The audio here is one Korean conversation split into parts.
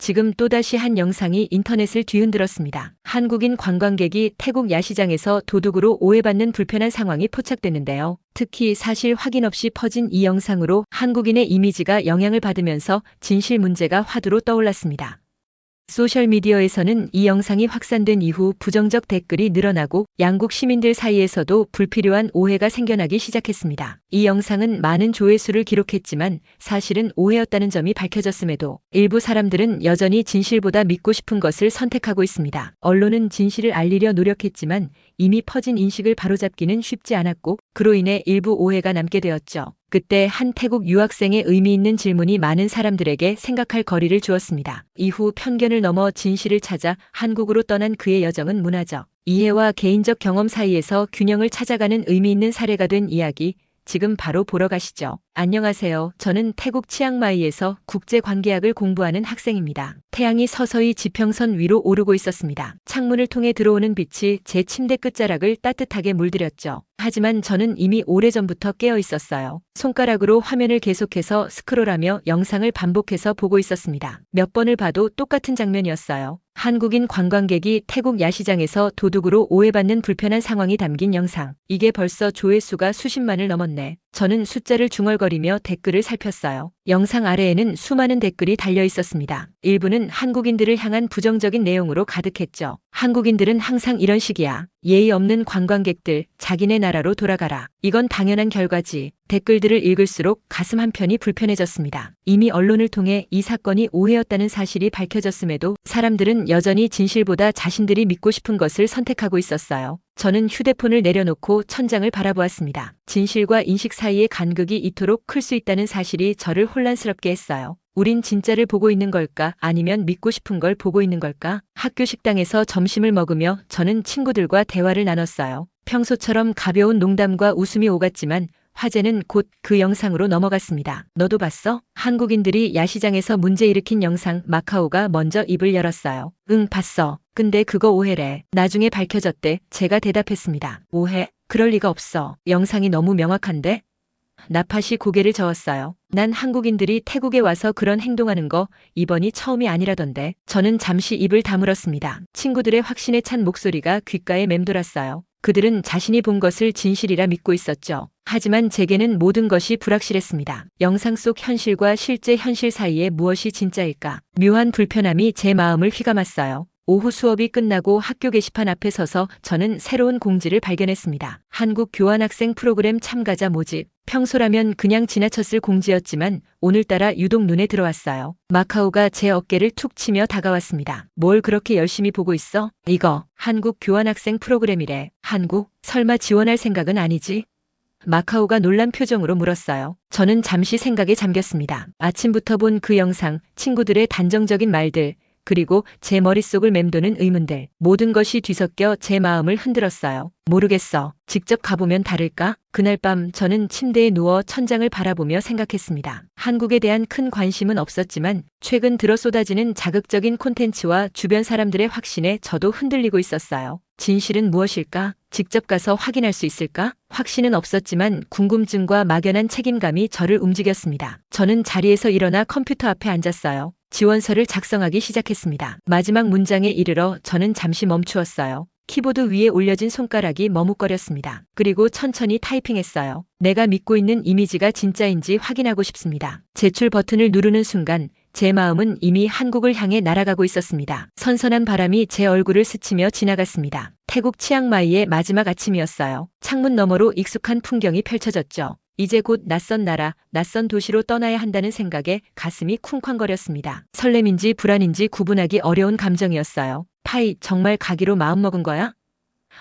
지금 또다시 한 영상이 인터넷을 뒤흔들었습니다. 한국인 관광객이 태국 야시장에서 도둑으로 오해받는 불편한 상황이 포착됐는데요. 특히 사실 확인 없이 퍼진 이 영상으로 한국인의 이미지가 영향을 받으면서 진실 문제가 화두로 떠올랐습니다. 소셜미디어에서는 이 영상이 확산된 이후 부정적 댓글이 늘어나고 양국 시민들 사이에서도 불필요한 오해가 생겨나기 시작했습니다. 이 영상은 많은 조회수를 기록했지만 사실은 오해였다는 점이 밝혀졌음에도 일부 사람들은 여전히 진실보다 믿고 싶은 것을 선택하고 있습니다. 언론은 진실을 알리려 노력했지만 이미 퍼진 인식을 바로잡기는 쉽지 않았고 그로 인해 일부 오해가 남게 되었죠. 그때 한 태국 유학생의 의미 있는 질문이 많은 사람들에게 생각할 거리를 주었습니다. 이후 편견을 넘어 진실을 찾아 한국으로 떠난 그의 여정은 문화적 이해와 개인적 경험 사이에서 균형을 찾아가는 의미 있는 사례가 된 이야기, 지금 바로 보러 가시죠. 안녕하세요. 저는 태국 치앙마이에서 국제관계학을 공부하는 학생입니다. 태양이 서서히 지평선 위로 오르고 있었습니다. 창문을 통해 들어오는 빛이 제 침대 끝자락을 따뜻하게 물들였죠. 하지만 저는 이미 오래전부터 깨어 있었어요. 손가락으로 화면을 계속해서 스크롤하며 영상을 반복해서 보고 있었습니다. 몇 번을 봐도 똑같은 장면이었어요. 한국인 관광객이 태국 야시장에서 도둑으로 오해받는 불편한 상황이 담긴 영상. 이게 벌써 조회수가 수십만을 넘었네. 저는 숫자를 중얼거리며 댓글을 살폈어요. 영상 아래에는 수많은 댓글이 달려 있었습니다. 일부는 한국인들을 향한 부정적인 내용으로 가득했죠. 한국인들은 항상 이런 식이야. 예의 없는 관광객들, 자기네 나라로 돌아가라. 이건 당연한 결과지. 댓글들을 읽을수록 가슴 한편이 불편해졌습니다. 이미 언론을 통해 이 사건이 오해였다는 사실이 밝혀졌음에도 사람들은 여전히 진실보다 자신들이 믿고 싶은 것을 선택하고 있었어요. 저는 휴대폰을 내려놓고 천장을 바라보았습니다. 진실과 인식 사이의 간극이 이토록 클 수 있다는 사실이 저를 혼란스럽게 했어요. 우린 진짜를 보고 있는 걸까? 아니면 믿고 싶은 걸 보고 있는 걸까? 학교 식당에서 점심을 먹으며 저는 친구들과 대화를 나눴어요. 평소처럼 가벼운 농담과 웃음이 오갔지만 화제는 곧 그 영상으로 넘어갔습니다. 너도 봤어? 한국인들이 야시장에서 문제 일으킨 영상. 마카오가 먼저 입을 열었어요. 응, 봤어. 근데 그거 오해래. 나중에 밝혀졌대. 제가 대답했습니다. 오해? 그럴 리가 없어. 영상이 너무 명확한데? 나팟이 고개를 저었어요. 난 한국인들이 태국에 와서 그런 행동하는 거 이번이 처음이 아니라던데. 저는 잠시 입을 다물었습니다. 친구들의 확신에 찬 목소리가 귓가에 맴돌았어요. 그들은 자신이 본 것을 진실이라 믿고 있었죠. 하지만 제게는 모든 것이 불확실했습니다. 영상 속 현실과 실제 현실 사이에 무엇이 진짜일까? 묘한 불편함이 제 마음을 휘감았어요. 오후 수업이 끝나고 학교 게시판 앞에 서서 저는 새로운 공지를 발견했습니다. 한국 교환학생 프로그램 참가자 모집. 평소라면 그냥 지나쳤을 공지였지만 오늘따라 유독 눈에 들어왔어요. 마카오가 제 어깨를 툭 치며 다가왔습니다. 뭘 그렇게 열심히 보고 있어? 이거 한국 교환학생 프로그램이래. 한국? 설마 지원할 생각은 아니지? 마카오가 놀란 표정으로 물었어요. 저는 잠시 생각에 잠겼습니다. 아침부터 본 그 영상, 친구들의 단정적인 말들, 그리고 제 머릿속을 맴도는 의문들, 모든 것이 뒤섞여 제 마음을 흔들었어요. 모르겠어. 직접 가보면 다를까? 그날 밤 저는 침대에 누워 천장을 바라보며 생각했습니다. 한국에 대한 큰 관심은 없었지만 최근 들어 쏟아지는 자극적인 콘텐츠와 주변 사람들의 확신에 저도 흔들리고 있었어요. 진실은 무엇일까? 직접 가서 확인할 수 있을까? 확신은 없었지만 궁금증과 막연한 책임감이 저를 움직였습니다. 저는 자리에서 일어나 컴퓨터 앞에 앉았어요. 지원서를 작성하기 시작했습니다. 마지막 문장에 이르러 저는 잠시 멈추었어요. 키보드 위에 올려진 손가락이 머뭇거렸습니다. 그리고 천천히 타이핑했어요. 내가 믿고 있는 이미지가 진짜인지 확인하고 싶습니다. 제출 버튼을 누르는 순간 제 마음은 이미 한국을 향해 날아가고 있었습니다. 선선한 바람이 제 얼굴을 스치며 지나갔습니다. 태국 치앙마이의 마지막 아침이었어요. 창문 너머로 익숙한 풍경이 펼쳐졌죠. 이제 곧 낯선 나라, 낯선 도시로 떠나야 한다는 생각에 가슴이 쿵쾅거렸습니다. 설렘인지 불안인지 구분하기 어려운 감정이었어요. 파이, 정말 가기로 마음먹은 거야?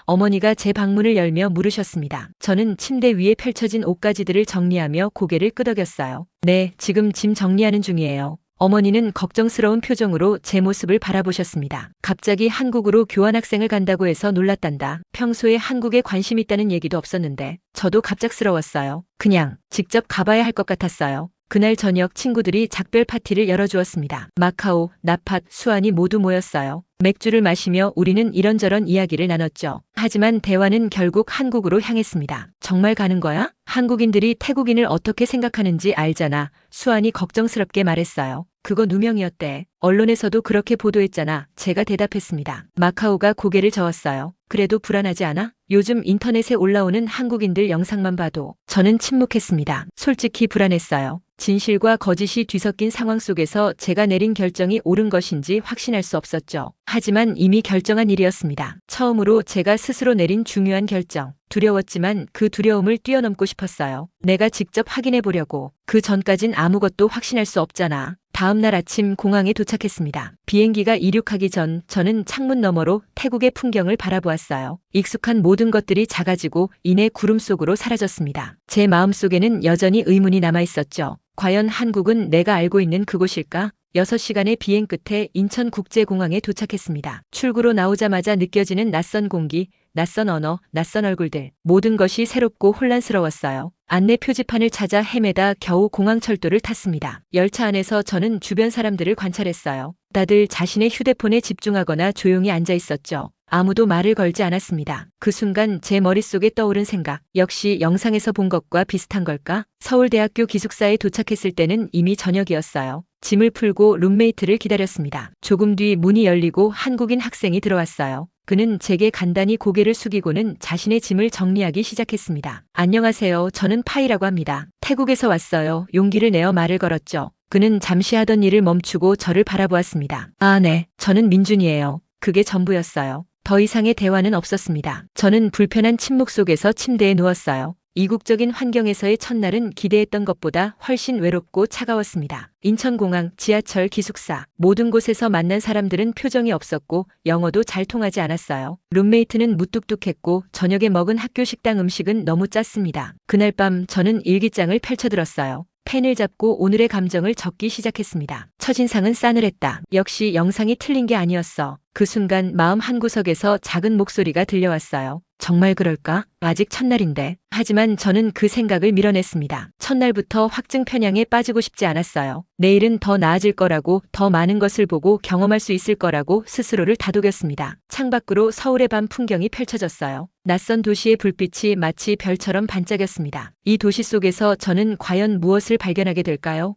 어머니가 제 방문을 열며 물으셨습니다. 저는 침대 위에 펼쳐진 옷가지들을 정리하며 고개를 끄덕였어요. 네, 지금 짐 정리하는 중이에요. 어머니는 걱정스러운 표정으로 제 모습을 바라보셨습니다. 갑자기 한국으로 교환학생을 간다고 해서 놀랐단다. 평소에 한국에 관심 있다는 얘기도 없었는데 저도 갑작스러웠어요. 그냥 직접 가봐야 할 것 같았어요. 그날 저녁 친구들이 작별 파티를 열어주었습니다. 마카오, 나팟, 수완이 모두 모였어요. 맥주를 마시며 우리는 이런저런 이야기를 나눴죠. 하지만 대화는 결국 한국으로 향했습니다. 정말 가는 거야? 한국인들이 태국인을 어떻게 생각하는지 알잖아. 수완이 걱정스럽게 말했어요. 그거 누명이었대. 언론에서도 그렇게 보도했잖아. 제가 대답했습니다. 마카오가 고개를 저었어요. 그래도 불안하지 않아? 요즘 인터넷에 올라오는 한국인들 영상만 봐도. 저는 침묵했습니다. 솔직히 불안했어요. 진실과 거짓이 뒤섞인 상황 속에서 제가 내린 결정이 옳은 것인지 확신할 수 없었죠. 하지만 이미 결정한 일이었습니다. 처음으로 제가 스스로 내린 중요한 결정. 두려웠지만 그 두려움을 뛰어넘고 싶었어요. 내가 직접 확인해 보려고. 그 전까진 아무것도 확신할 수 없잖아. 다음 날 아침 공항에 도착했습니다. 비행기가 이륙하기 전 저는 창문 너머로 태국의 풍경을 바라보았어요. 익숙한 모든 것들이 작아지고 이내 구름 속으로 사라졌습니다. 제 마음속에는 여전히 의문이 남아 있었죠. 과연 한국은 내가 알고 있는 그곳일까? 6시간의 비행 끝에 인천국제공항에 도착했습니다. 출구로 나오자마자 느껴지는 낯선 공기, 낯선 언어, 낯선 얼굴들. 모든 것이 새롭고 혼란스러웠어요. 안내 표지판을 찾아 헤매다 겨우 공항철도를 탔습니다. 열차 안에서 저는 주변 사람들을 관찰했어요. 다들 자신의 휴대폰에 집중하거나 조용히 앉아 있었죠. 아무도 말을 걸지 않았습니다. 그 순간 제 머릿속에 떠오른 생각. 역시 영상에서 본 것과 비슷한 걸까? 서울대학교 기숙사에 도착했을 때는 이미 저녁이었어요. 짐을 풀고 룸메이트를 기다렸습니다. 조금 뒤 문이 열리고 한국인 학생이 들어왔어요. 그는 제게 간단히 고개를 숙이고는 자신의 짐을 정리하기 시작했습니다. 안녕하세요. 저는 파이라고 합니다. 태국에서 왔어요. 용기를 내어 말을 걸었죠. 그는 잠시 하던 일을 멈추고 저를 바라보았습니다. 아, 네. 저는 민준이에요. 그게 전부였어요. 더 이상의 대화는 없었습니다. 저는 불편한 침묵 속에서 침대에 누웠어요. 이국적인 환경에서의 첫날은 기대했던 것보다 훨씬 외롭고 차가웠습니다. 인천공항, 지하철, 기숙사, 모든 곳에서 만난 사람들은 표정이 없었고 영어도 잘 통하지 않았어요. 룸메이트는 무뚝뚝했고 저녁에 먹은 학교 식당 음식은 너무 짰습니다. 그날 밤 저는 일기장을 펼쳐들었어요. 펜을 잡고 오늘의 감정을 적기 시작했습니다. 첫인상은 싸늘했다. 역시 영상이 틀린 게 아니었어. 그 순간 마음 한구석에서 작은 목소리가 들려왔어요. 정말 그럴까? 아직 첫날인데. 하지만 저는 그 생각을 밀어냈습니다. 첫날부터 확증 편향에 빠지고 싶지 않았어요. 내일은 더 나아질 거라고, 더 많은 것을 보고 경험할 수 있을 거라고 스스로를 다독였습니다. 창밖으로 서울의 밤 풍경이 펼쳐졌어요. 낯선 도시의 불빛이 마치 별처럼 반짝였습니다. 이 도시 속에서 저는 과연 무엇을 발견하게 될까요?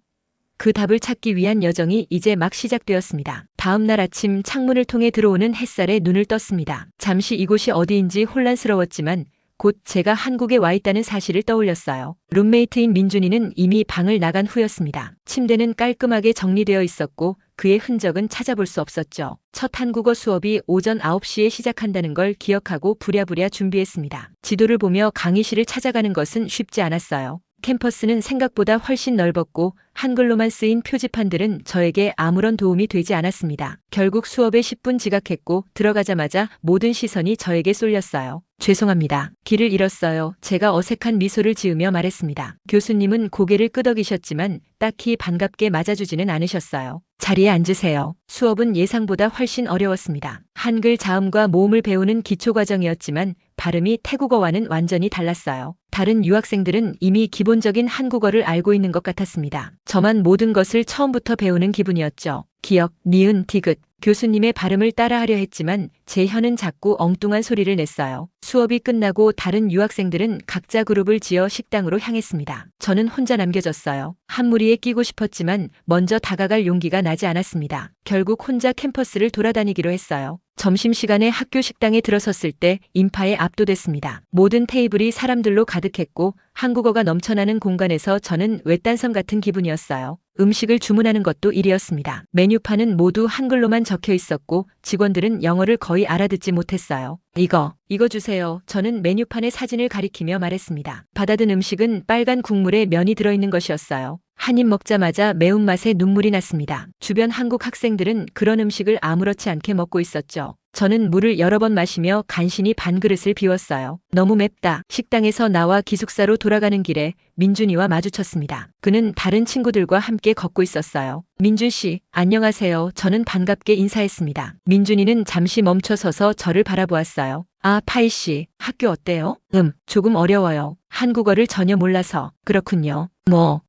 그 답을 찾기 위한 여정이 이제 막 시작되었습니다. 다음 날 아침 창문을 통해 들어오는 햇살에 눈을 떴습니다. 잠시 이곳이 어디인지 혼란스러웠지만 곧 제가 한국에 와 있다는 사실을 떠올렸어요. 룸메이트인 민준이는 이미 방을 나간 후였습니다. 침대는 깔끔하게 정리되어 있었고 그의 흔적은 찾아볼 수 없었죠. 첫 한국어 수업이 오전 9시에 시작한다는 걸 기억하고 부랴부랴 준비했습니다. 지도를 보며 강의실을 찾아가는 것은 쉽지 않았어요. 캠퍼스는 생각보다 훨씬 넓었고 한글로만 쓰인 표지판들은 저에게 아무런 도움이 되지 않았습니다. 결국 수업에 10분 지각했고 들어가자마자 모든 시선이 저에게 쏠렸어요. 죄송합니다. 길을 잃었어요. 제가 어색한 미소를 지으며 말했습니다. 교수님은 고개를 끄덕이셨지만 딱히 반갑게 맞아주지는 않으셨어요. 자리에 앉으세요. 수업은 예상보다 훨씬 어려웠습니다. 한글 자음과 모음을 배우는 기초과정이었지만 발음이 태국어와는 완전히 달랐어요. 다른 유학생들은 이미 기본적인 한국어를 알고 있는 것 같았습니다. 저만 모든 것을 처음부터 배우는 기분이었죠. 기역, 니은, 디귿. 교수님의 발음을 따라하려 했지만 제 혀는 자꾸 엉뚱한 소리를 냈어요. 수업이 끝나고 다른 유학생들은 각자 그룹을 지어 식당으로 향했습니다. 저는 혼자 남겨졌어요. 한 무리에 끼고 싶었지만 먼저 다가갈 용기가 나지 않았습니다. 결국 혼자 캠퍼스를 돌아다니기로 했어요. 점심시간에 학교 식당에 들어섰을 때 인파에 압도됐습니다. 모든 테이블이 사람들로 가득했고 한국어가 넘쳐나는 공간에서 저는 외딴섬 같은 기분이었어요. 음식을 주문하는 것도 일이었습니다. 메뉴판은 모두 한글로만 적혀 있었고 직원들은 영어를 거의 알아듣지 못했어요. 이거 주세요. 저는 메뉴판의 사진을 가리키며 말했습니다. 받아든 음식은 빨간 국물에 면이 들어있는 것이었어요. 한 입 먹자마자 매운맛에 눈물이 났습니다. 주변 한국 학생들은 그런 음식을 아무렇지 않게 먹고 있었죠. 저는 물을 여러 번 마시며 간신히 반 그릇을 비웠어요. 너무 맵다. 식당에서 나와 기숙사로 돌아가는 길에 민준이와 마주쳤습니다. 그는 다른 친구들과 함께 걷고 있었어요. 민준 씨, 안녕하세요. 저는 반갑게 인사했습니다. 민준이는 잠시 멈춰 서서 저를 바라보았어요. 아, 파이 씨, 학교 어때요? 조금 어려워요. 한국어를 전혀 몰라서. 그렇군요.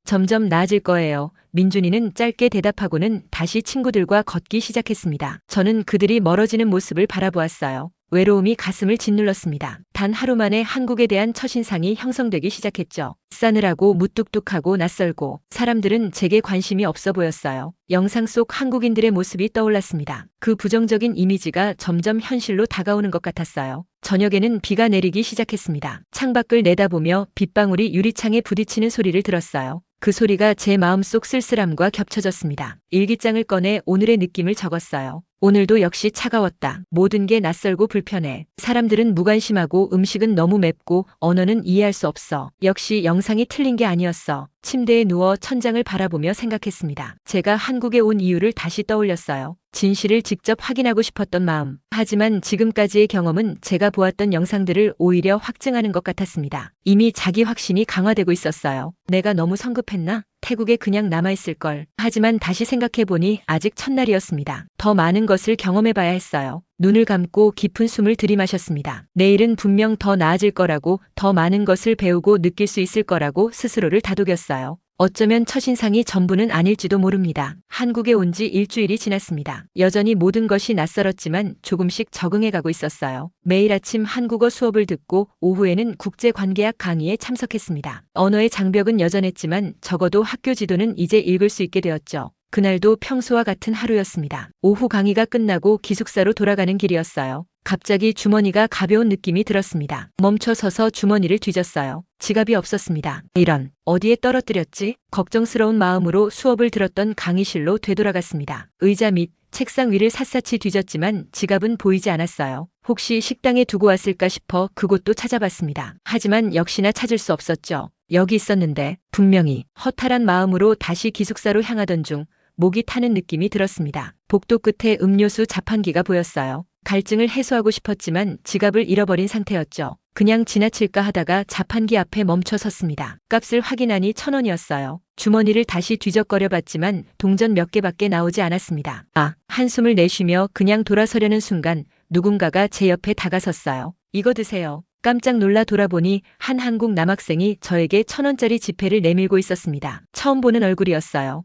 점점 나아질 거예요. 민준이는 짧게 대답하고는 다시 친구들과 걷기 시작했습니다. 저는 그들이 멀어지는 모습을 바라보았어요. 외로움이 가슴을 짓눌렀습니다. 단 하루 만에 한국에 대한 첫인상이 형성되기 시작했죠. 싸늘하고 무뚝뚝하고 낯설고 사람들은 제게 관심이 없어 보였어요. 영상 속 한국인들의 모습이 떠올랐습니다. 그 부정적인 이미지가 점점 현실로 다가오는 것 같았어요. 저녁에는 비가 내리기 시작했습니다. 창밖을 내다보며 빗방울이 유리창에 부딪히는 소리를 들었어요. 그 소리가 제 마음속 쓸쓸함과 겹쳐졌습니다. 일기장을 꺼내 오늘의 느낌을 적었어요. 오늘도 역시 차가웠다. 모든 게 낯설고 불편해. 사람들은 무관심하고 음식은 너무 맵고 언어는 이해할 수 없어. 역시 영상이 틀린 게 아니었어. 침대에 누워 천장을 바라보며 생각했습니다. 제가 한국에 온 이유를 다시 떠올렸어요. 진실을 직접 확인하고 싶었던 마음. 하지만 지금까지의 경험은 제가 보았던 영상들을 오히려 확증하는 것 같았습니다. 이미 자기 확신이 강화되고 있었어요. 내가 너무 성급했나? 태국에 그냥 남아있을걸. 하지만 다시 생각해보니 아직 첫날이었습니다. 더 많은 것을 경험해봐야 했어요. 눈을 감고 깊은 숨을 들이마셨습니다. 내일은 분명 더 나아질 거라고, 더 많은 것을 배우고 느낄 수 있을 거라고 스스로를 다독였어요. 어쩌면 첫인상이 전부는 아닐지도 모릅니다. 한국에 온 지 일주일이 지났습니다. 여전히 모든 것이 낯설었지만 조금씩 적응해가고 있었어요. 매일 아침 한국어 수업을 듣고 오후에는 국제관계학 강의에 참석했습니다. 언어의 장벽은 여전했지만 적어도 학교 지도는 이제 읽을 수 있게 되었죠. 그날도 평소와 같은 하루였습니다. 오후 강의가 끝나고 기숙사로 돌아가는 길이었어요. 갑자기 주머니가 가벼운 느낌이 들었습니다. 멈춰 서서 주머니를 뒤졌어요. 지갑이 없었습니다. 이런, 어디에 떨어뜨렸지? 걱정스러운 마음으로 수업을 들었던 강의실로 되돌아갔습니다. 의자 및 책상 위를 샅샅이 뒤졌지만 지갑은 보이지 않았어요. 혹시 식당에 두고 왔을까 싶어 그곳도 찾아봤습니다. 하지만 역시나 찾을 수 없었죠. 여기 있었는데 분명히. 허탈한 마음으로 다시 기숙사로 향하던 중 목이 타는 느낌이 들었습니다. 복도 끝에 음료수 자판기가 보였어요. 갈증을 해소하고 싶었지만 지갑을 잃어버린 상태였죠. 그냥 지나칠까 하다가 자판기 앞에 멈춰 섰습니다. 값을 확인하니 1,000원이었어요. 주머니를 다시 뒤적거려 봤지만 동전 몇 개밖에 나오지 않았습니다. 한숨을 내쉬며 그냥 돌아서려는 순간 누군가가 제 옆에 다가섰어요. 이거 드세요. 깜짝 놀라 돌아보니 한 한국 남학생이 저에게 1,000원짜리 지폐를 내밀고 있었습니다. 처음 보는 얼굴이었어요.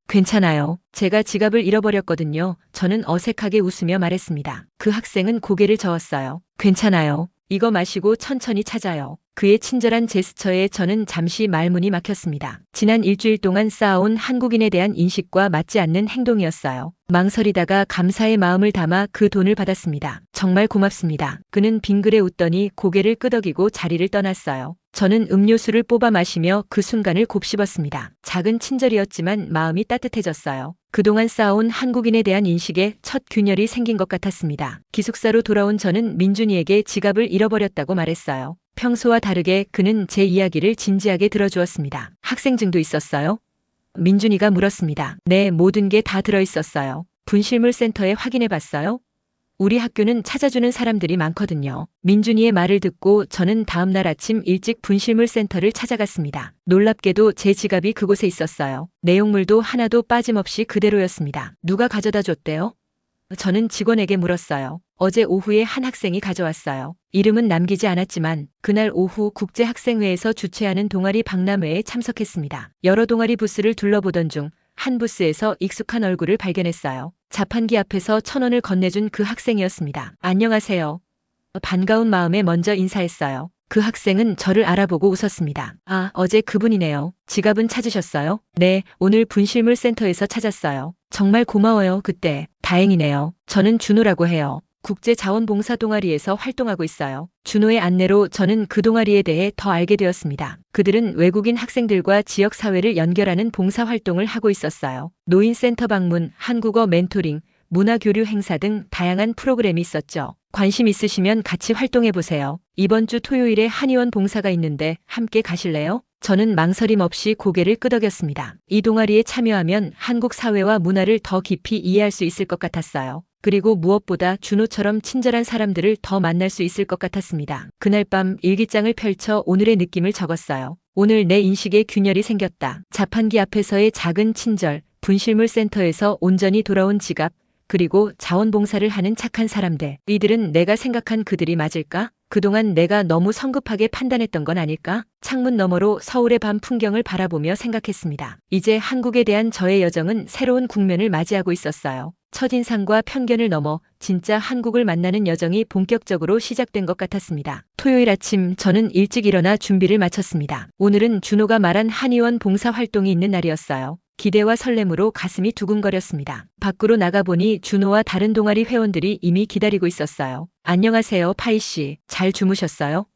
괜찮아요. 제가 지갑을 잃어버렸거든요. 저는 어색하게 웃으며 말했습니다. 그 학생은 고개를 저었어요. 괜찮아요. 이거 마시고 천천히 찾아요. 그의 친절한 제스처에 저는 잠시 말문이 막혔습니다. 지난 일주일 동안 쌓아온 한국인에 대한 인식과 맞지 않는 행동이었어요. 망설이다가 감사의 마음을 담아 그 돈을 받았습니다. 정말 고맙습니다. 그는 빙그레 웃더니 고개를 끄덕이고 자리를 떠났어요. 저는 음료수를 뽑아 마시며 그 순간을 곱씹었습니다. 작은 친절이었지만 마음이 따뜻해졌어요. 그동안 쌓아온 한국인에 대한 인식에 첫 균열이 생긴 것 같았습니다. 기숙사로 돌아온 저는 민준이에게 지갑을 잃어버렸다고 말했어요. 평소와 다르게 그는 제 이야기를 진지하게 들어주었습니다. 학생증도 있었어요? 민준이가 물었습니다. 네, 모든 게 다 들어있었어요. 분실물 센터에 확인해봤어요? 우리 학교는 찾아주는 사람들이 많거든요. 민준이의 말을 듣고 저는 다음 날 아침 일찍 분실물 센터를 찾아갔습니다. 놀랍게도 제 지갑이 그곳에 있었어요. 내용물도 하나도 빠짐없이 그대로였습니다. 누가 가져다 줬대요? 저는 직원에게 물었어요. 어제 오후에 한 학생이 가져왔어요. 이름은 남기지 않았지만 그날 오후 국제학생회에서 주최하는 동아리 박람회에 참석했습니다. 여러 동아리 부스를 둘러보던 중 한 부스에서 익숙한 얼굴을 발견했어요. 자판기 앞에서 1,000원을 건네준 그 학생이었습니다. 안녕하세요. 반가운 마음에 먼저 인사했어요. 그 학생은 저를 알아보고 웃었습니다. 어제 그분이네요. 지갑은 찾으셨어요? 네, 오늘 분실물 센터에서 찾았어요. 정말 고마워요, 그때. 다행이네요. 저는 준호라고 해요. 국제자원봉사 동아리에서 활동하고 있어요. 준호의 안내로 저는 그 동아리에 대해 더 알게 되었습니다. 그들은 외국인 학생들과 지역사회를 연결하는 봉사활동을 하고 있었어요. 노인센터 방문, 한국어 멘토링, 문화교류 행사 등 다양한 프로그램이 있었죠. 관심 있으시면 같이 활동해보세요. 이번 주 토요일에 한의원 봉사가 있는데 함께 가실래요? 저는 망설임 없이 고개를 끄덕였습니다. 이 동아리에 참여하면 한국 사회와 문화를 더 깊이 이해할 수 있을 것 같았어요. 그리고 무엇보다 준호처럼 친절한 사람들을 더 만날 수 있을 것 같았습니다. 그날 밤 일기장을 펼쳐 오늘의 느낌을 적었어요. 오늘 내 인식에 균열이 생겼다. 자판기 앞에서의 작은 친절, 분실물 센터에서 온전히 돌아온 지갑, 그리고 자원봉사를 하는 착한 사람들. 이들은 내가 생각한 그들이 맞을까? 그동안 내가 너무 성급하게 판단했던 건 아닐까? 창문 너머로 서울의 밤 풍경을 바라보며 생각했습니다. 이제 한국에 대한 저의 여정은 새로운 국면을 맞이하고 있었어요. 첫인상과 편견을 넘어 진짜 한국을 만나는 여정이 본격적으로 시작된 것 같았습니다. 토요일 아침 저는 일찍 일어나 준비를 마쳤습니다. 오늘은 준호가 말한 한의원 봉사활동이 있는 날이었어요. 기대와 설렘으로 가슴이 두근거렸습니다. 밖으로 나가보니 준호와 다른 동아리 회원들이 이미 기다리고 있었어요. 안녕하세요, 파이씨. 잘 주무셨어요?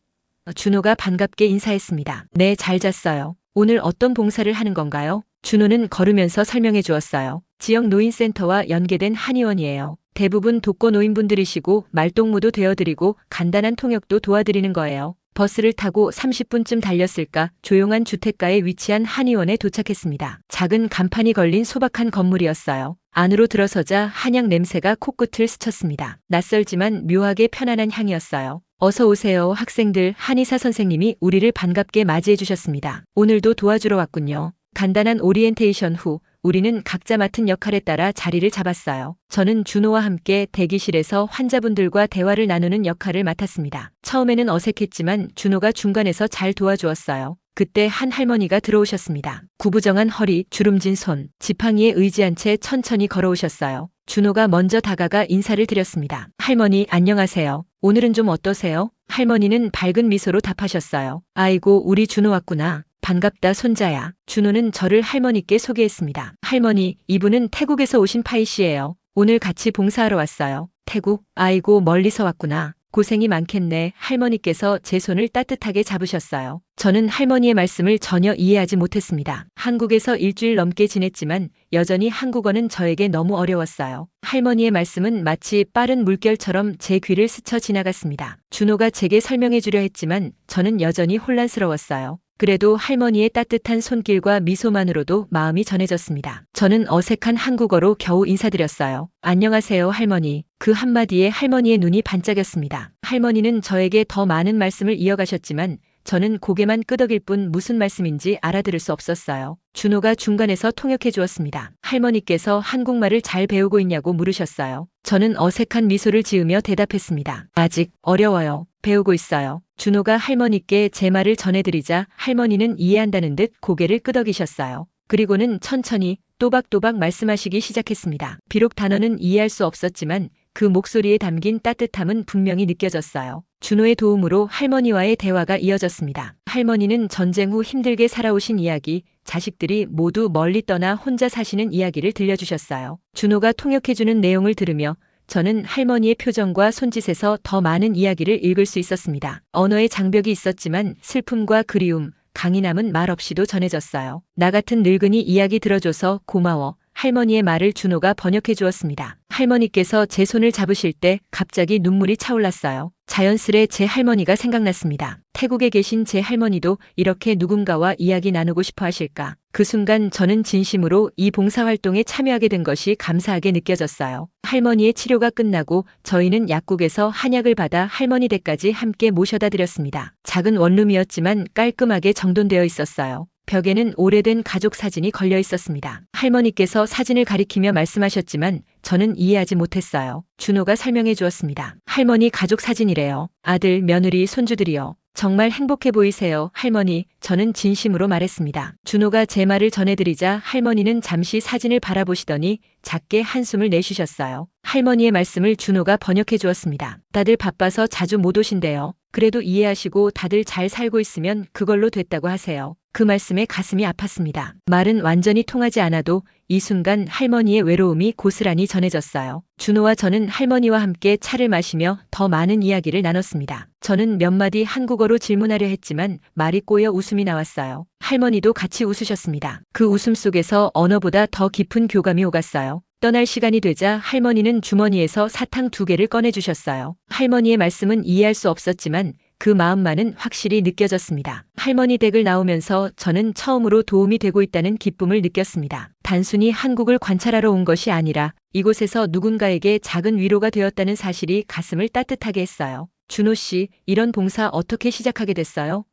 준호가 반갑게 인사했습니다. 네, 잘 잤어요. 오늘 어떤 봉사를 하는 건가요? 준호는 걸으면서 설명해 주었어요. 지역 노인센터와 연계된 한의원이에요. 대부분 독거 노인분들이시고 말동무도 되어드리고 간단한 통역도 도와드리는 거예요. 버스를 타고 30분쯤 달렸을까 조용한 주택가에 위치한 한의원에 도착했습니다. 작은 간판이 걸린 소박한 건물이었어요. 안으로 들어서자 한약 냄새가 코끝을 스쳤습니다. 낯설지만 묘하게 편안한 향이었어요. 어서 오세요, 학생들. 한의사 선생님이 우리를 반갑게 맞이해 주셨습니다. 오늘도 도와주러 왔군요. 간단한 오리엔테이션 후 우리는 각자 맡은 역할에 따라 자리를 잡았어요. 저는 준호와 함께 대기실에서 환자분들과 대화를 나누는 역할을 맡았습니다. 처음에는 어색했지만 준호가 중간에서 잘 도와주었어요. 그때 한 할머니가 들어오셨습니다. 구부정한 허리, 주름진 손, 지팡이에 의지한 채 천천히 걸어오셨어요. 준호가 먼저 다가가 인사를 드렸습니다. 할머니, 안녕하세요. 오늘은 좀 어떠세요? 할머니는 밝은 미소로 답하셨어요. 아이고, 우리 준호 왔구나. 반갑다, 손자야. 준호는 저를 할머니께 소개했습니다. 할머니, 이분은 태국에서 오신 파이씨예요. 오늘 같이 봉사하러 왔어요. 태국? 아이고, 멀리서 왔구나. 고생이 많겠네. 할머니께서 제 손을 따뜻하게 잡으셨어요. 저는 할머니의 말씀을 전혀 이해하지 못했습니다. 한국에서 일주일 넘게 지냈지만 여전히 한국어는 저에게 너무 어려웠어요. 할머니의 말씀은 마치 빠른 물결처럼 제 귀를 스쳐 지나갔습니다. 준호가 제게 설명해 주려 했지만 저는 여전히 혼란스러웠어요. 그래도 할머니의 따뜻한 손길과 미소만으로도 마음이 전해졌습니다. 저는 어색한 한국어로 겨우 인사드렸어요. 안녕하세요, 할머니. 그 한마디에 할머니의 눈이 반짝였습니다. 할머니는 저에게 더 많은 말씀을 이어가셨지만 저는 고개만 끄덕일 뿐 무슨 말씀인지 알아들을 수 없었어요. 준호가 중간에서 통역해 주었습니다. 할머니께서 한국말을 잘 배우고 있냐고 물으셨어요. 저는 어색한 미소를 지으며 대답했습니다. 아직 어려워요. 배우고 있어요. 준호가 할머니께 제 말을 전해드리자 할머니는 이해한다는 듯 고개를 끄덕이셨어요. 그리고는 천천히 또박또박 말씀하시기 시작했습니다. 비록 단어는 이해할 수 없었지만 그 목소리에 담긴 따뜻함은 분명히 느껴졌어요. 준호의 도움으로 할머니와의 대화가 이어졌습니다. 할머니는 전쟁 후 힘들게 살아오신 이야기, 자식들이 모두 멀리 떠나 혼자 사시는 이야기를 들려주셨어요. 준호가 통역해주는 내용을 들으며 저는 할머니의 표정과 손짓에서 더 많은 이야기를 읽을 수 있었습니다. 언어의 장벽이 있었지만 슬픔과 그리움, 강인함은 말 없이도 전해졌어요. 나 같은 늙은이 이야기 들어줘서 고마워. 할머니의 말을 준호가 번역해 주었습니다. 할머니께서 제 손을 잡으실 때 갑자기 눈물이 차올랐어요. 자연스레 제 할머니가 생각났습니다. 태국에 계신 제 할머니도 이렇게 누군가와 이야기 나누고 싶어 하실까? 그 순간 저는 진심으로 이 봉사활동에 참여하게 된 것이 감사하게 느껴졌어요. 할머니의 치료가 끝나고 저희는 약국에서 한약을 받아 할머니 댁까지 함께 모셔다 드렸습니다. 작은 원룸이었지만 깔끔하게 정돈되어 있었어요. 벽에는 오래된 가족 사진이 걸려 있었습니다. 할머니께서 사진을 가리키며 말씀하셨지만 저는 이해하지 못했어요. 준호가 설명해 주었습니다. 할머니 가족 사진이래요. 아들, 며느리, 손주들이요. 정말 행복해 보이세요, 할머니. 저는 진심으로 말했습니다. 준호가 제 말을 전해드리자 할머니는 잠시 사진을 바라보시더니 작게 한숨을 내쉬셨어요. 할머니의 말씀을 준호가 번역해 주었습니다. 다들 바빠서 자주 못 오신대요. 그래도 이해하시고 다들 잘 살고 있으면 그걸로 됐다고 하세요. 그 말씀에 가슴이 아팠습니다. 말은 완전히 통하지 않아도 이 순간 할머니의 외로움이 고스란히 전해졌어요. 준호와 저는 할머니와 함께 차를 마시며 더 많은 이야기를 나눴습니다. 저는 몇 마디 한국어로 질문하려 했지만 말이 꼬여 웃음이 나왔어요. 할머니도 같이 웃으셨습니다. 그 웃음 속에서 언어보다 더 깊은 교감이 오갔어요. 떠날 시간이 되자 할머니는 주머니에서 사탕 2개를 꺼내주셨어요. 할머니의 말씀은 이해할 수 없었지만 그 마음만은 확실히 느껴졌습니다. 할머니 댁을 나오면서 저는 처음으로 도움이 되고 있다는 기쁨을 느꼈습니다. 단순히 한국을 관찰하러 온 것이 아니라 이곳에서 누군가에게 작은 위로가 되었다는 사실이 가슴을 따뜻하게 했어요. 준호 씨, 이런 봉사 어떻게 시작하게 됐어요?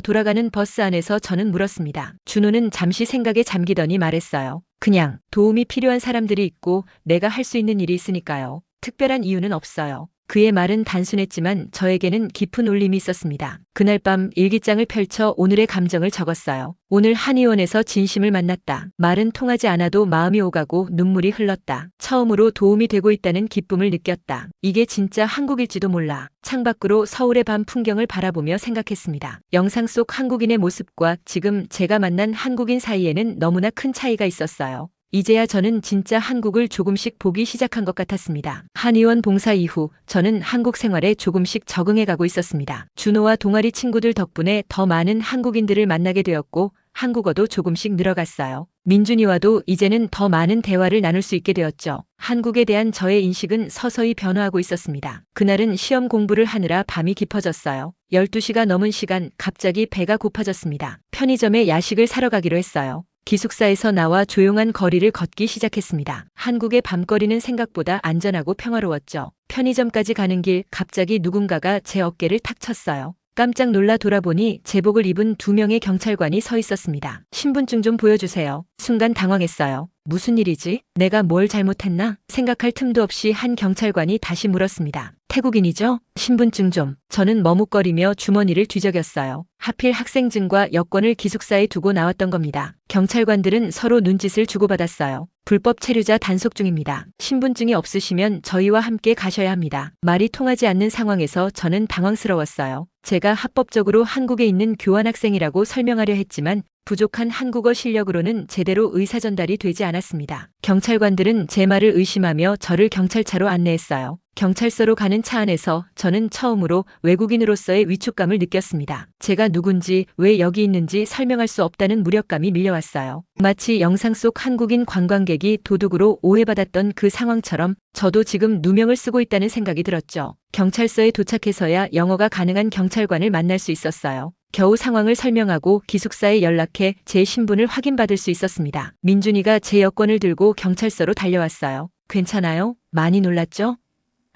돌아가는 버스 안에서 저는 물었습니다. 준호는 잠시 생각에 잠기더니 말했어요. 그냥 도움이 필요한 사람들이 있고 내가 할 수 있는 일이 있으니까요. 특별한 이유는 없어요. 그의 말은 단순했지만 저에게는 깊은 울림이 있었습니다. 그날 밤 일기장을 펼쳐 오늘의 감정을 적었어요. 오늘 한의원에서 진심을 만났다. 말은 통하지 않아도 마음이 오가고 눈물이 흘렀다. 처음으로 도움이 되고 있다는 기쁨을 느꼈다. 이게 진짜 한국일지도 몰라. 창밖으로 서울의 밤 풍경을 바라보며 생각했습니다. 영상 속 한국인의 모습과 지금 제가 만난 한국인 사이에는 너무나 큰 차이가 있었어요. 이제야 저는 진짜 한국을 조금씩 보기 시작한 것 같았습니다. 한의원 봉사 이후 저는 한국 생활에 조금씩 적응해 가고 있었습니다. 준호와 동아리 친구들 덕분에 더 많은 한국인들을 만나게 되었고 한국어도 조금씩 늘어갔어요. 민준이와도 이제는 더 많은 대화를 나눌 수 있게 되었죠. 한국에 대한 저의 인식은 서서히 변화하고 있었습니다. 그날은 시험 공부를 하느라 밤이 깊어졌어요. 12시가 넘은 시간 갑자기 배가 고파졌습니다. 편의점에 야식을 사러 가기로 했어요. 기숙사에서 나와 조용한 거리를 걷기 시작했습니다. 한국의 밤거리는 생각보다 안전하고 평화로웠죠. 편의점까지 가는 길 갑자기 누군가가 제 어깨를 탁 쳤어요. 깜짝 놀라 돌아보니 제복을 입은 2명의 경찰관이 서 있었습니다. 신분증 좀 보여주세요. 순간 당황했어요. 무슨 일이지? 내가 뭘 잘못했나? 생각할 틈도 없이 한 경찰관이 다시 물었습니다. 태국인이죠? 신분증 좀. 저는 머뭇거리며 주머니를 뒤적였어요. 하필 학생증과 여권을 기숙사에 두고 나왔던 겁니다. 경찰관들은 서로 눈짓을 주고받았어요. 불법 체류자 단속 중입니다. 신분증이 없으시면 저희와 함께 가셔야 합니다. 말이 통하지 않는 상황에서 저는 당황스러웠어요. 제가 합법적으로 한국에 있는 교환학생이라고 설명하려 했지만 부족한 한국어 실력으로는 제대로 의사 전달이 되지 않았습니다. 경찰관들은 제 말을 의심하며 저를 경찰차로 안내했어요. 경찰서로 가는 차 안에서 저는 처음으로 외국인으로서의 위축감을 느꼈습니다. 제가 누군지 왜 여기 있는지 설명할 수 없다는 무력감이 밀려왔어요. 마치 영상 속 한국인 관광객이 도둑으로 오해받았던 그 상황처럼 저도 지금 누명을 쓰고 있다는 생각이 들었죠. 경찰서에 도착해서야 영어가 가능한 경찰관을 만날 수 있었어요. 겨우 상황을 설명하고 기숙사에 연락해 제 신분을 확인받을 수 있었습니다. 민준이가 제 여권을 들고 경찰서로 달려왔어요. 괜찮아요? 많이 놀랐죠?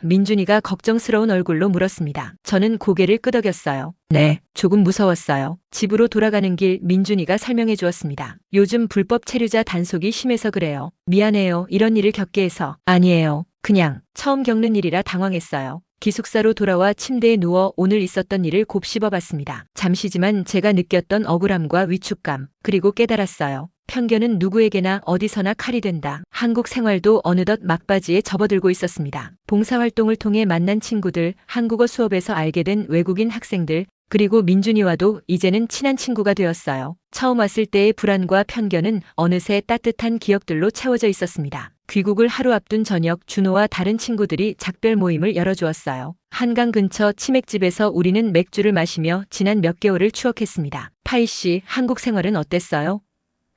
민준이가 걱정스러운 얼굴로 물었습니다. 저는 고개를 끄덕였어요. 네, 조금 무서웠어요. 집으로 돌아가는 길 민준이가 설명해 주었습니다. 요즘 불법 체류자 단속이 심해서 그래요. 미안해요. 이런 일을 겪게 해서. 아니에요. 그냥 처음 겪는 일이라 당황했어요. 기숙사로 돌아와 침대에 누워 오늘 있었던 일을 곱씹어봤습니다. 잠시지만 제가 느꼈던 억울함과 위축감, 그리고 깨달았어요. 편견은 누구에게나 어디서나 칼이 된다. 한국 생활도 어느덧 막바지에 접어들고 있었습니다. 봉사활동을 통해 만난 친구들, 한국어 수업에서 알게 된 외국인 학생들, 그리고 민준이와도 이제는 친한 친구가 되었어요. 처음 왔을 때의 불안과 편견은 어느새 따뜻한 기억들로 채워져 있었습니다. 귀국을 하루 앞둔 저녁 준호와 다른 친구들이 작별 모임을 열어주었어요. 한강 근처 치맥집에서 우리는 맥주를 마시며 지난 몇 개월을 추억했습니다. 파이 씨, 한국 생활은 어땠어요?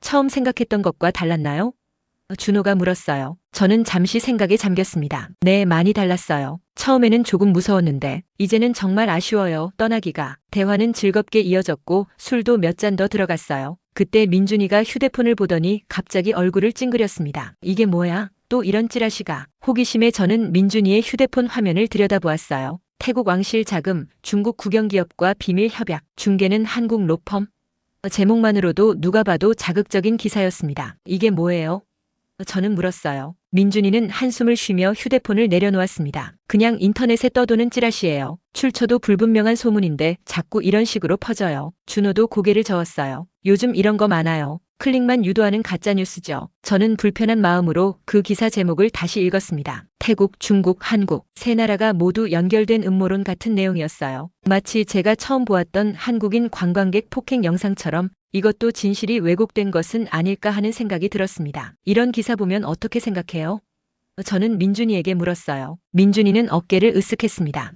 처음 생각했던 것과 달랐나요? 준호가 물었어요. 저는 잠시 생각에 잠겼습니다. 네, 많이 달랐어요. 처음에는 조금 무서웠는데 이제는 정말 아쉬워요. 떠나기가. 대화는 즐겁게 이어졌고 술도 몇 잔 더 들어갔어요. 그때 민준이가 휴대폰을 보더니 갑자기 얼굴을 찡그렸습니다. 이게 뭐야? 또 이런 찌라시가. 호기심에 저는 민준이의 휴대폰 화면을 들여다보았어요. 태국 왕실 자금, 중국 국영기업과 비밀 협약, 중개는 한국 로펌. 제목만으로도 누가 봐도 자극적인 기사였습니다. 이게 뭐예요? 저는 물었어요. 민준이는 한숨을 쉬며 휴대폰을 내려놓았습니다. 그냥 인터넷에 떠도는 찌라시예요. 출처도 불분명한 소문인데 자꾸 이런 식으로 퍼져요. 준호도 고개를 저었어요. 요즘 이런 거 많아요. 클릭만 유도하는 가짜뉴스죠. 저는 불편한 마음으로 그 기사 제목을 다시 읽었습니다. 태국, 중국, 한국 세 나라가 모두 연결된 음모론 같은 내용이었어요. 마치 제가 처음 보았던 한국인 관광객 폭행 영상처럼 이것도 진실이 왜곡된 것은 아닐까 하는 생각이 들었습니다. 이런 기사 보면 어떻게 생각해요? 저는 민준이에게 물었어요. 민준이는 어깨를 으쓱했습니다.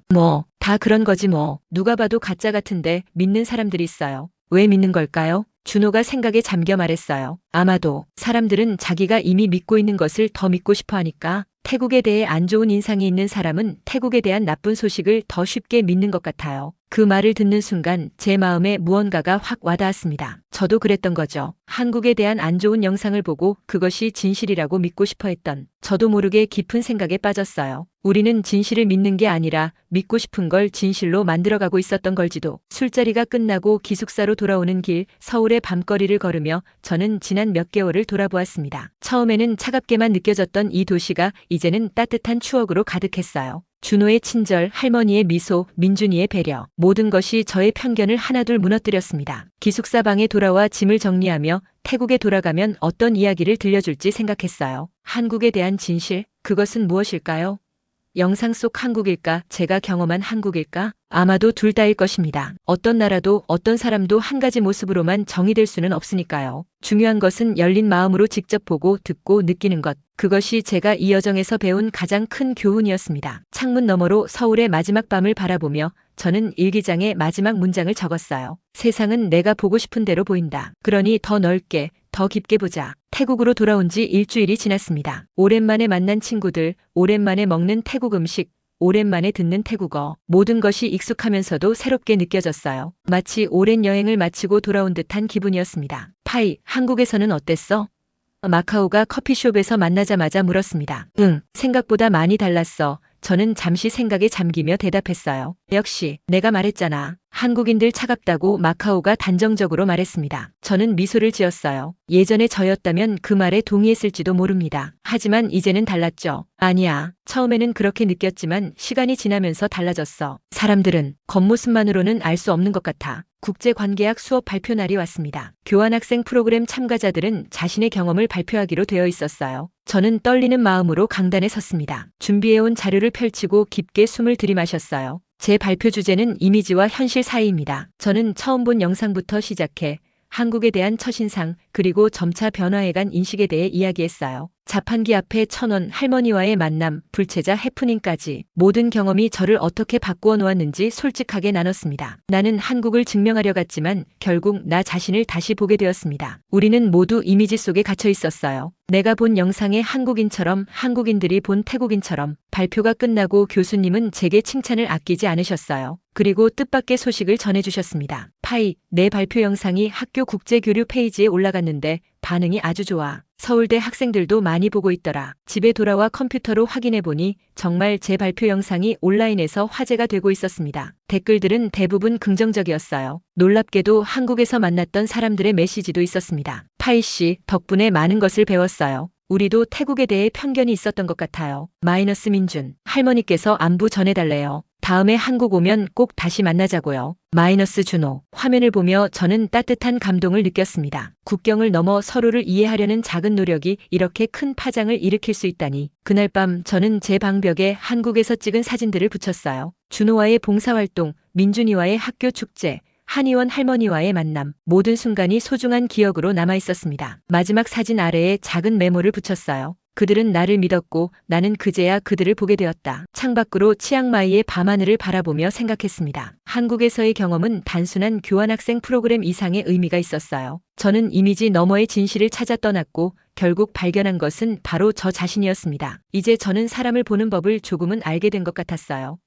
다 그런 거지 뭐. 누가 봐도 가짜 같은데 믿는 사람들이 있어요. 왜 믿는 걸까요? 준호가 생각에 잠겨 말했어요. 아마도 사람들은 자기가 이미 믿고 있는 것을 더 믿고 싶어 하니까. 태국에 대해 안 좋은 인상이 있는 사람은 태국에 대한 나쁜 소식을 더 쉽게 믿는 것 같아요. 그 말을 듣는 순간 제 마음에 무언가가 확 와닿았습니다. 저도 그랬던 거죠. 한국에 대한 안 좋은 영상을 보고 그것이 진실이라고 믿고 싶어 했던 저도 모르게 깊은 생각에 빠졌어요. 우리는 진실을 믿는 게 아니라 믿고 싶은 걸 진실로 만들어가고 있었던 걸지도. 술자리가 끝나고 기숙사로 돌아오는 길 서울의 밤거리를 걸으며 저는 지난 몇 개월을 돌아보았습니다. 처음에는 차갑게만 느껴졌던 이 도시가 이제는 따뜻한 추억으로 가득했어요. 준호의 친절, 할머니의 미소, 민준이의 배려, 모든 것이 저의 편견을 하나둘 무너뜨렸습니다. 기숙사 방에 돌아와 짐을 정리하며 태국에 돌아가면 어떤 이야기를 들려줄지 생각했어요. 한국에 대한 진실, 그것은 무엇일까요? 영상 속 한국일까? 제가 경험한 한국일까? 아마도 둘 다일 것입니다. 어떤 나라도 어떤 사람도 한 가지 모습으로만 정의될 수는 없으니까요. 중요한 것은 열린 마음으로 직접 보고 듣고 느끼는 것. 그것이 제가 이 여정에서 배운 가장 큰 교훈이었습니다. 창문 너머로 서울의 마지막 밤을 바라보며 저는 일기장에 마지막 문장을 적었어요. 세상은 내가 보고 싶은 대로 보인다. 그러니 더 넓게, 더 깊게 보자. 태국으로 돌아온 지 일주일이 지났습니다. 오랜만에 만난 친구들, 오랜만에 먹는 태국 음식, 오랜만에 듣는 태국어. 모든 것이 익숙하면서도 새롭게 느껴졌어요. 마치 오랜 여행을 마치고 돌아온 듯한 기분이었습니다. 파이, 한국에서는 어땠어? 마카오가 커피숍에서 만나자마자 물었습니다. 응, 생각보다 많이 달랐어. 저는 잠시 생각에 잠기며 대답했어요. 역시 내가 말했잖아. 한국인들 차갑다고 마카오가 단정적으로 말했습니다. 저는 미소를 지었어요. 예전에 저였다면 그 말에 동의했을지도 모릅니다. 하지만 이제는 달랐죠. 아니야. 처음에는 그렇게 느꼈지만 시간이 지나면서 달라졌어. 사람들은 겉모습만으로는 알 수 없는 것 같아. 국제관계학 수업 발표 날이 왔습니다. 교환학생 프로그램 참가자들은 자신의 경험을 발표하기로 되어 있었어요. 저는 떨리는 마음으로 강단에 섰습니다. 준비해온 자료를 펼치고 깊게 숨을 들이마셨어요. 제 발표 주제는 이미지와 현실 사이입니다. 저는 처음 본 영상부터 시작해 한국에 대한 첫인상 그리고 점차 변화해간 인식에 대해 이야기했어요. 자판기 앞에 1,000원 할머니와의 만남, 불체자 해프닝까지 모든 경험이 저를 어떻게 바꾸어 놓았는지 솔직하게 나눴습니다. 나는 한국을 증명하려 갔지만 결국 나 자신을 다시 보게 되었습니다. 우리는 모두 이미지 속에 갇혀 있었어요. 내가 본 영상의 한국인처럼 한국인들이 본 태국인처럼. 발표가 끝나고 교수님은 제게 칭찬을 아끼지 않으셨어요. 그리고 뜻밖의 소식을 전해주셨습니다. 파이, 내 발표 영상이 학교 국제교류 페이지에 올라갔는데 반응이 아주 좋아. 서울대 학생들도 많이 보고 있더라. 집에 돌아와 컴퓨터로 확인해보니 정말 제 발표 영상이 온라인에서 화제가 되고 있었습니다. 댓글들은 대부분 긍정적이었어요. 놀랍게도 한국에서 만났던 사람들의 메시지도 있었습니다. 파이 씨, 덕분에 많은 것을 배웠어요. 우리도 태국에 대해 편견이 있었던 것 같아요. 마이너스 민준, 할머니께서 안부 전해달래요. 다음에 한국 오면 꼭 다시 만나자고요. 마이너스 준호, 화면을 보며 저는 따뜻한 감동을 느꼈습니다. 국경을 넘어 서로를 이해하려는 작은 노력이 이렇게 큰 파장을 일으킬 수 있다니. 그날 밤 저는 제 방벽에 한국에서 찍은 사진들을 붙였어요. 준호와의 봉사활동, 민준이와의 학교 축제, 한의원 할머니와의 만남, 모든 순간이 소중한 기억으로 남아 있었습니다. 마지막 사진 아래에 작은 메모를 붙였어요. 그들은 나를 믿었고 나는 그제야 그들을 보게 되었다. 창밖으로 치앙마이의 밤하늘을 바라보며 생각했습니다. 한국에서의 경험은 단순한 교환학생 프로그램 이상의 의미가 있었어요. 저는 이미지 너머의 진실을 찾아 떠났고 결국 발견한 것은 바로 저 자신이었습니다. 이제 저는 사람을 보는 법을 조금은 알게 된 것 같았어요.